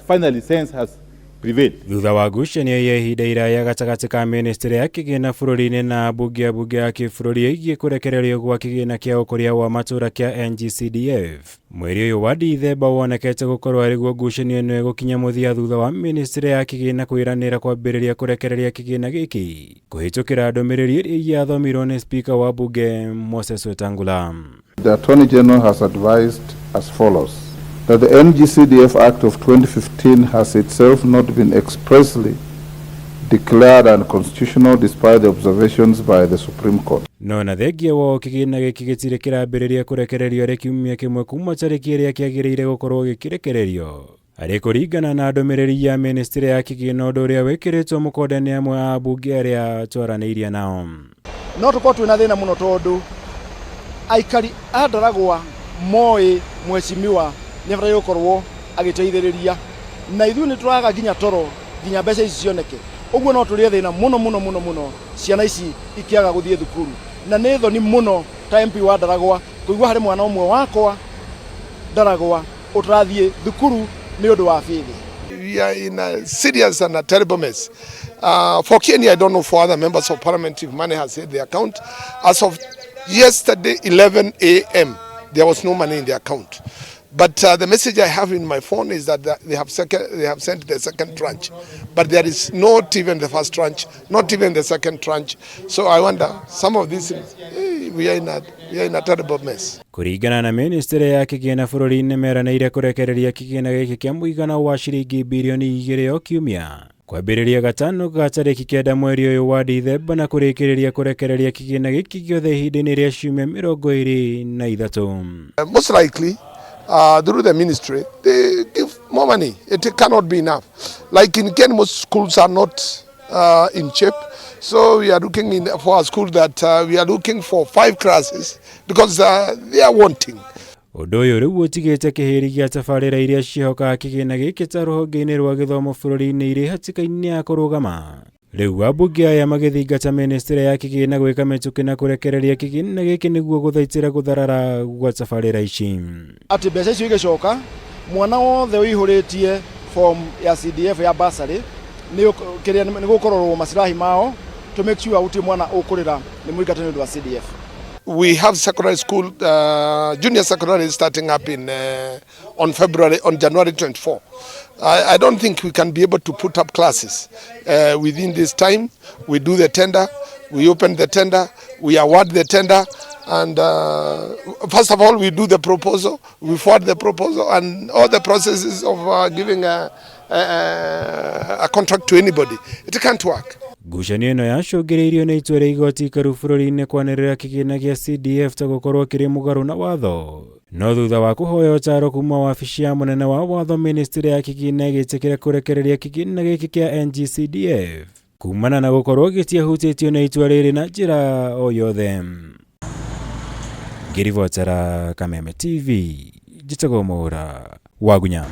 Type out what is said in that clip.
finally sense has prevailed. Thutha wa ngucanio ya ihinda iraya gatagati ka ministry ya kigina bururi-ini na ambunge ya kibũrũri ĩgiĩ kũrekererio gwa kigina kia ũkũria wa matura kia Ng-Cdf. Mweri ũyũ wa Dithemba wonekete gũkorwo arĩguo ngucanio ĩno ĩgũkinya mũthia thutha wa ministry ya kigina kwĩranĩra kwambĩrĩria kũrekereria kigina gĩkĩ kũhĩtũkĩra ndũmĩrĩri ĩrĩa yathomirwo nĩ speaker wa bunge Moses Wetangula. The Attorney General has advised as follows: that the Ng-Cdf Act of 2015 has itself not been expressly declared unconstitutional despite the observations by the Supreme Court. No na thengia wa kigina gĩkĩ gĩtirĩ kĩrambĩrĩria kũrekererio arĩ kiumia kĩmwe kuma tarĩki ĩrĩa kĩagĩrĩire gũkorwo gĩkĩrekererio arĩ kũringana na ndũmĩrĩri ya ministry ya kigina, ũndũ ũrĩa wĩkĩrĩtwo mũkonde nĩ amwe a ambunge arĩa twaranĩirie nao. No tũkorwo twĩna thĩna mũno tondũ aikari a Ndaragwa moĩ mheshimiwa nĩ bata gũkorwo agĩteithĩrĩria na ithuĩ nĩ tũraga nginya toro nginya mbeca ici cioneke. Ũguo no tũrĩ thĩna mũno ciana ici ikiaga gũthiĩ thukuru, na nĩ thoni mũno ta MP wa Ndaragwa kũigua harĩ mwana ũmwe wakwa Ndaragwa ũtarathiĩ thukuru nĩ ũndũ wa bithi. We are in a serious and a terrible mess. For Kenya, I don't know for other members of parliament if money has hit the account. As of yesterday 11 a.m. there was no money in the account. But the message I have in my phone is that they have sent the second tranche, but there is not even the first tranche, not even the second tranche. So I wonder, some of these things, we are in a terrible mess. Kũringana na ministry ya kigina bũrũri-inĩ meranĩire kũrekereria kigina gĩkĩ kĩa mũigana wa ciringi birioni 2 o kiumia kwambĩrĩria gatano ga tarĩki 9 mweri ũyũ wa Dithemba na kũrĩkĩrĩria kũrekereria kigina gĩkĩ gĩothe ihinda-inĩ rĩa ciumia 23. Most likely, through the ministry, they give more money. It cannot be enough. Like in Kenya, most schools are not in shape. So we are looking for a school that we are looking for 5 classes because they are wanting. Ũndũ ũyũ rĩu ũtigĩte kĩhĩri gĩa tabarĩra iria cihokaga kĩgĩna gĩkĩ ta rũhonge-inĩ rwa gĩthomo bũrũri-inĩ irĩ hatĩka-inĩ ya kũrũgama. Rĩu ambunge aya magĩthingata ministry ya kigina gwĩka mĩtũkĩ na kũrekereria kigina gĩkĩ nĩguo gũthaitĩra gũtharara gwa tabarĩra ici. Atĩ mbeca icio igĩcoka, mwana wothe ũihũrĩtie form ya CDF ya bursary nĩ gũkororwo macirahi mao to make sure gũtirĩ mwana ũkũrĩra nĩ mũingate nĩ ũndũ wa CDF. We have secondary school, junior secondary starting up on January 24. I don't think we can be able to put up classes within this time. We do the tender, we open the tender, we award the tender, and first of all we do the proposal, we forward the proposal, and all the processes of giving a contract to anybody. It can't work. Ngucanio ĩno yacũngĩrĩirio nĩ itua rĩa igoti ikaru bũrũri-inĩ kwanĩrĩra kĩgĩna gĩa CDF ta gũkorwo kĩrĩ mũgarũ na watho. No thutha wa kũhoya ũtaaro kuma wabici ya mũnene wa watho, ministry ya kĩgĩna ĩgĩtĩkĩra kũrekereria kĩgĩna gĩkĩ kĩa Ng-Cdf kumana na gũkorwo gĩtiahutĩtio na itua rĩrĩ na njĩra o yothe. Ngĩribotera Kameme TV, njĩtagwo Mũra wa Gunya.